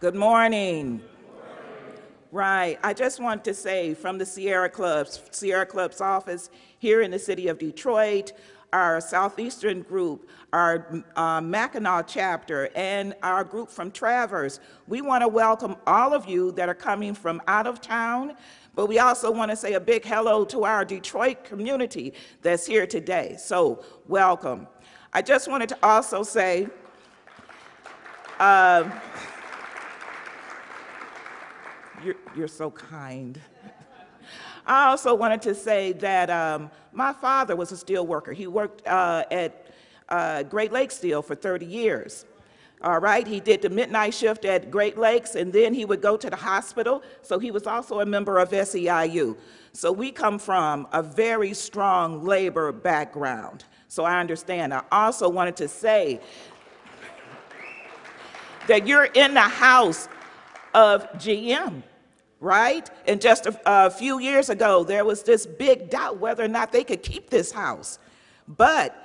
Good morning. Right. I just want to say from the Sierra Club's office here in the city of Detroit, our Southeastern group, our Mackinac chapter, and our group from Traverse, we want to welcome all of you that are coming from out of town, but we also want to say a big hello to our Detroit community that's here today. So welcome. I just wanted to also say, you're so kind. I also wanted to say that my father was a steel worker. He worked at Great Lakes Steel for 30 years. All right, he did the midnight shift at Great Lakes, and then he would go to the hospital. So he was also a member of SEIU. So we come from a very strong labor background. So I understand. I also wanted to say that you're in the house of GM. Right? And just a few years ago, there was this big doubt whether or not they could keep this house. But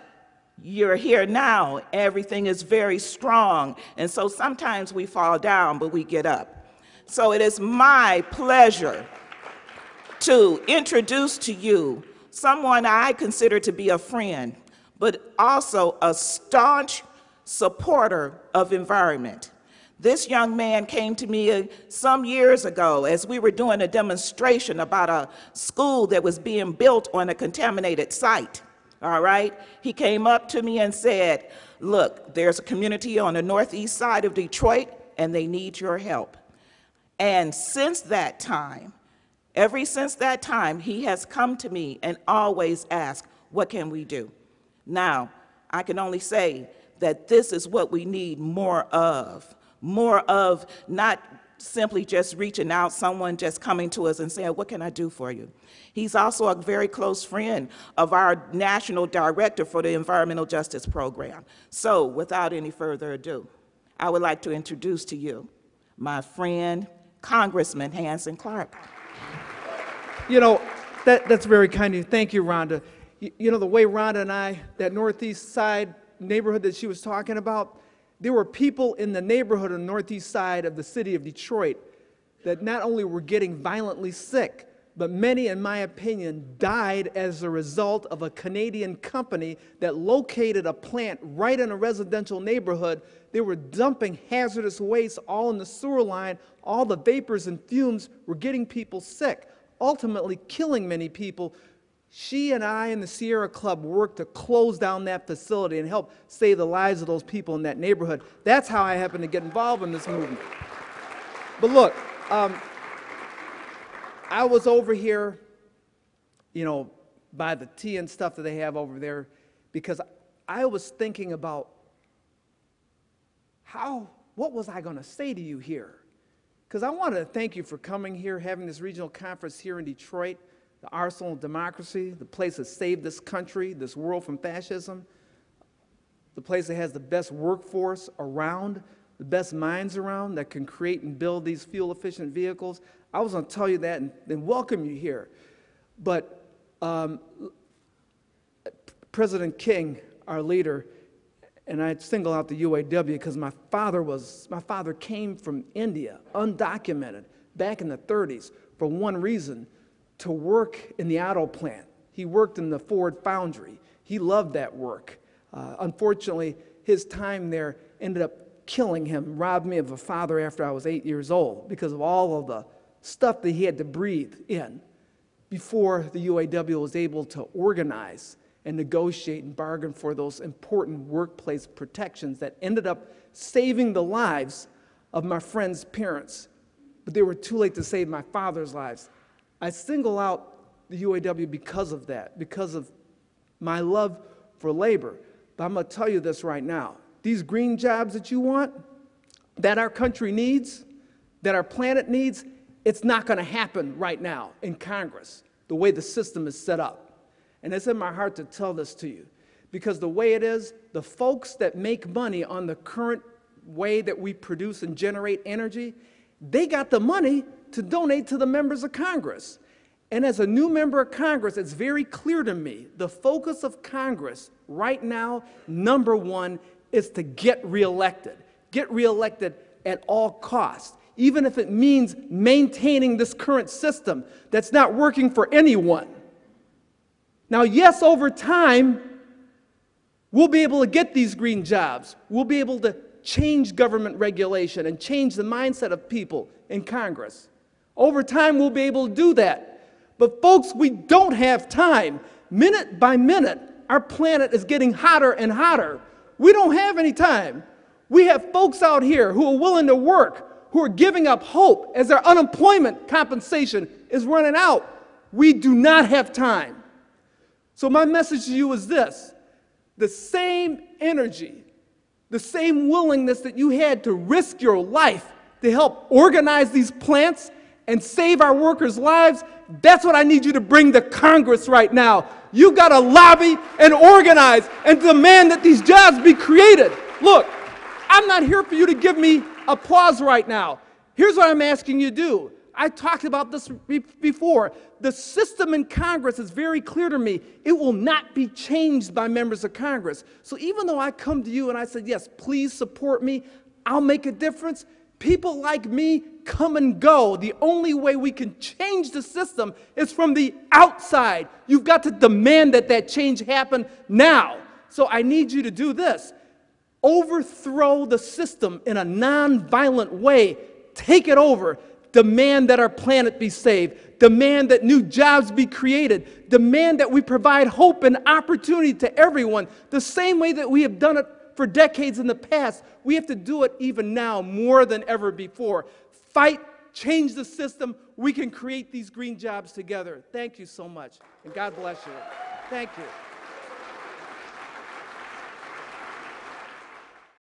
you're here now, everything is very strong. And so sometimes we fall down, but we get up. So it is my pleasure to introduce to you someone I consider to be a friend, but also a staunch supporter of environment. This young man came to me some years ago as we were doing a demonstration about a school that was being built on a contaminated site, all right? He came up to me and said, look, there's a community on the northeast side of Detroit and they need your help. And since that time, ever since that time, he has come to me and always asked, what can we do? Now, I can only say that this is what we need more of not simply just reaching out, someone just coming to us and saying, what can I do for you? He's also a very close friend of our national director for the Environmental Justice Program. So without any further ado, I would like to introduce to you my friend, Congressman Hansen Clarke. You know, that's very kind of you. Thank you, Rhonda. You know, the way Rhonda and I, that northeast side neighborhood that she was talking about, there were people in the neighborhood on the northeast side of the city of Detroit that not only were getting violently sick, but many, in my opinion, died as a result of a Canadian company that located a plant right in a residential neighborhood. They were dumping hazardous waste all in the sewer line. All the vapors and fumes were getting people sick, ultimately killing many people. She and I and the Sierra Club worked to close down that facility and help save the lives of those people in that neighborhood. That's how I happened to get involved in this movement. But look, I was over here, you know, by the tea and stuff that they have over there, because I was thinking about what was I going to say to you here? Because I wanted to thank you for coming here, having this regional conference here in Detroit. The arsenal of democracy, the place that saved this country, this world from fascism, the place that has the best workforce around, the best minds around that can create and build these fuel-efficient vehicles. I was going to tell you that and welcome you here. But President King, our leader, and I single out the UAW because my father came from India, undocumented, back in the 30s for one reason, to work in the auto plant. He worked in the Ford foundry. He loved that work. Unfortunately, his time there ended up killing him, robbed me of a father after I was 8 years old because of all of the stuff that he had to breathe in before the UAW was able to organize and negotiate and bargain for those important workplace protections that ended up saving the lives of my friend's parents. But they were too late to save my father's lives. I single out the UAW because of that, because of my love for labor. But I'm going to tell you this right now. These green jobs that you want, that our country needs, that our planet needs, it's not going to happen right now in Congress, the way the system is set up. And it's in my heart to tell this to you, because the way it is, the folks that make money on the current way that we produce and generate energy, they got the money to donate to the members of Congress. And as a new member of Congress, it's very clear to me, the focus of Congress right now, number one, is to get reelected. Get reelected at all costs, even if it means maintaining this current system that's not working for anyone. Now, yes, over time, we'll be able to get these green jobs. We'll be able to change government regulation and change the mindset of people in Congress. Over time, we'll be able to do that. But folks, we don't have time. Minute by minute, our planet is getting hotter and hotter. We don't have any time. We have folks out here who are willing to work, who are giving up hope as their unemployment compensation is running out. We do not have time. So my message to you is this: the same energy, the same willingness that you had to risk your life to help organize these plants and save our workers' lives, that's what I need you to bring to Congress right now. You've got to lobby and organize and demand that these jobs be created. Look, I'm not here for you to give me applause right now. Here's what I'm asking you to do. I talked about this before. The system in Congress is very clear to me. It will not be changed by members of Congress. So even though I come to you and I said, yes, please support me, I'll make a difference, people like me come and go. The only way we can change the system is from the outside. You've got to demand that that change happen now. So I need you to do this. Overthrow the system in a nonviolent way. Take it over. Demand that our planet be saved. Demand that new jobs be created. Demand that we provide hope and opportunity to everyone. The same way that we have done it for decades in the past, we have to do it even now more than ever before. Fight, change the system. We can create these green jobs together. Thank you so much, and God bless you. Thank you.